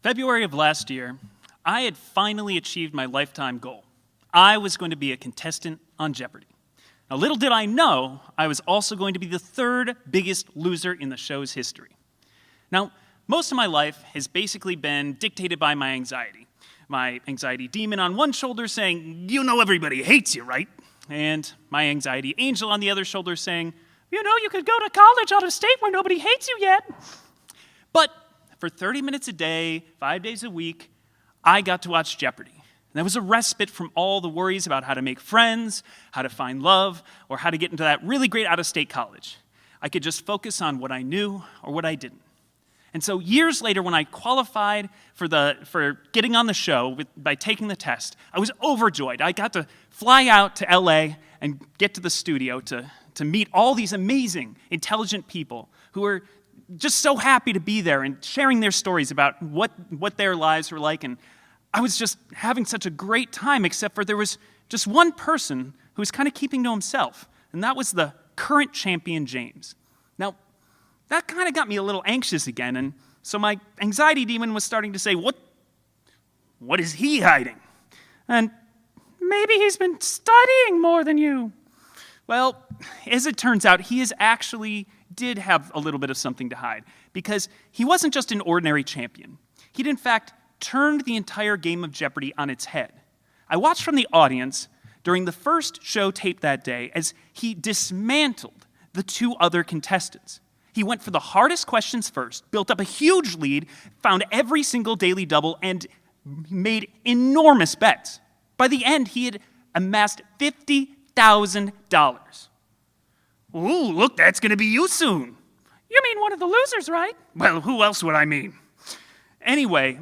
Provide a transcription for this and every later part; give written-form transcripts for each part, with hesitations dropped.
February of last year, I had finally achieved my lifetime goal. I was going to be a contestant on Jeopardy! Now, little did I know, I was also going to be the third biggest loser in the show's history. Now, most of my life has basically been dictated by my anxiety. My anxiety demon on one shoulder saying, "You know everybody hates you, right?" And my anxiety angel on the other shoulder saying, "You know you could go to college out of state where nobody hates you yet." But for 30 minutes a day, 5 days a week, I got to watch Jeopardy! And that was a respite from all the worries about how to make friends, how to find love, or how to get into that really great out-of-state college. I could just focus on what I knew or what I didn't. And so years later, when I qualified for getting on the show by taking the test, I was overjoyed. I got to fly out to LA and get to the studio to meet all these amazing, intelligent people who were just so happy to be there and sharing their stories about what their lives were like. And I was just having such a great time, except for there was just one person who was kind of keeping to himself, and that was the current champion, James. Now, that kind of got me a little anxious again, and so my anxiety demon was starting to say, what is he hiding? And maybe he's been studying more than you. Well, as it turns out, he did have a little bit of something to hide, because he wasn't just an ordinary champion. He'd in fact turned the entire game of Jeopardy! On its head. I watched from the audience during the first show taped that day as he dismantled the two other contestants. He went for the hardest questions first, built up a huge lead, found every single daily double, and made enormous bets. By the end, he had amassed $50,000. Ooh, look, that's going to be you soon. You mean one of the losers, right? Well, who else would I mean? Anyway,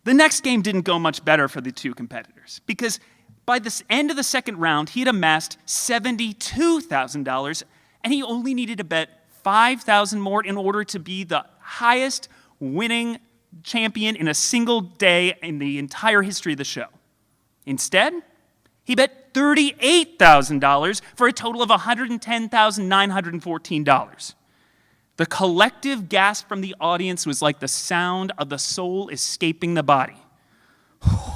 the next game didn't go much better for the two competitors, because by the end of the second round, he had amassed $72,000, and he only needed to bet $5,000 more in order to be the highest winning champion in a single day in the entire history of the show. Instead, he bet $38,000 for a total of $110,914. The collective gasp from the audience was like the sound of the soul escaping the body.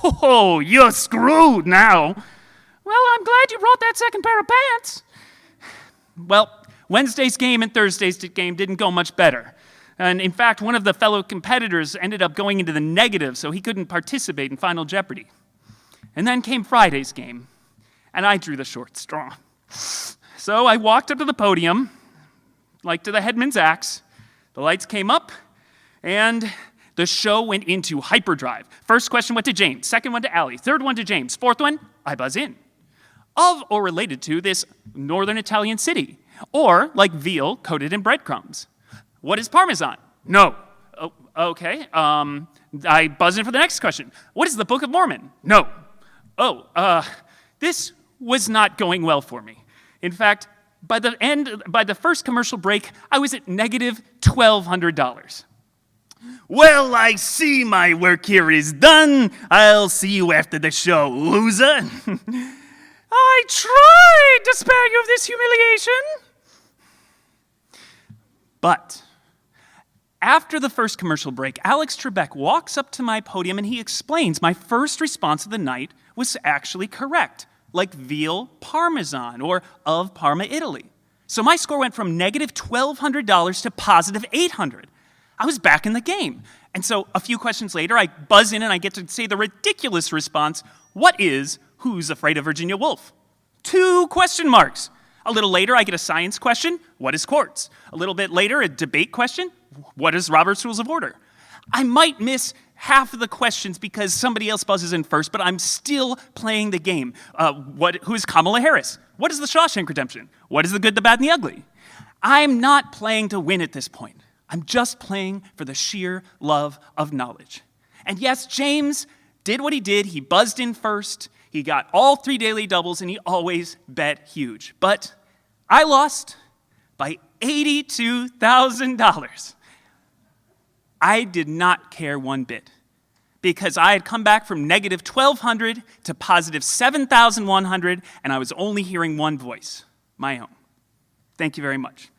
Oh, you're screwed now. Well, I'm glad you brought that second pair of pants. Well, Wednesday's game and Thursday's game didn't go much better. And in fact, one of the fellow competitors ended up going into the negative, so he couldn't participate in Final Jeopardy! And then came Friday's game, and I drew the short straw. So I walked up to the podium, like to the headman's axe. The lights came up, and the show went into hyperdrive. First question went to James, second one to Allie, third one to James, fourth one, I buzz in. Of or related to this northern Italian city, or like veal coated in breadcrumbs. What is Parmesan? No. Oh, okay. I buzz in for the next question. What is the Book of Mormon? No. This was not going well for me. In fact, by the first commercial break, I was at negative $1,200. Well, I see my work here is done. I'll see you after the show, loser. I tried to spare you of this humiliation. But after the first commercial break, Alex Trebek walks up to my podium and he explains my first response of the night was actually correct, like veal parmesan or of Parma, Italy. So my score went from negative $1,200 to positive $800. I was back in the game. And so a few questions later, I buzz in and I get to say the ridiculous response, what is Who's Afraid of Virginia Woolf? 2 question marks. A little later, I get a science question, what is quartz? A little bit later, a debate question, what is Robert's Rules of Order? I might miss half of the questions because somebody else buzzes in first, but I'm still playing the game. Who is Kamala Harris? What is the Shawshank Redemption? What is the good, the bad, and the ugly? I'm not playing to win at this point. I'm just playing for the sheer love of knowledge. And yes, James did what he did. He buzzed in first. He got all 3 daily doubles, and he always bet huge. But I lost by $82,000. I did not care one bit because I had come back from negative $1,200 to positive $7,100, and I was only hearing one voice, my own. Thank you very much.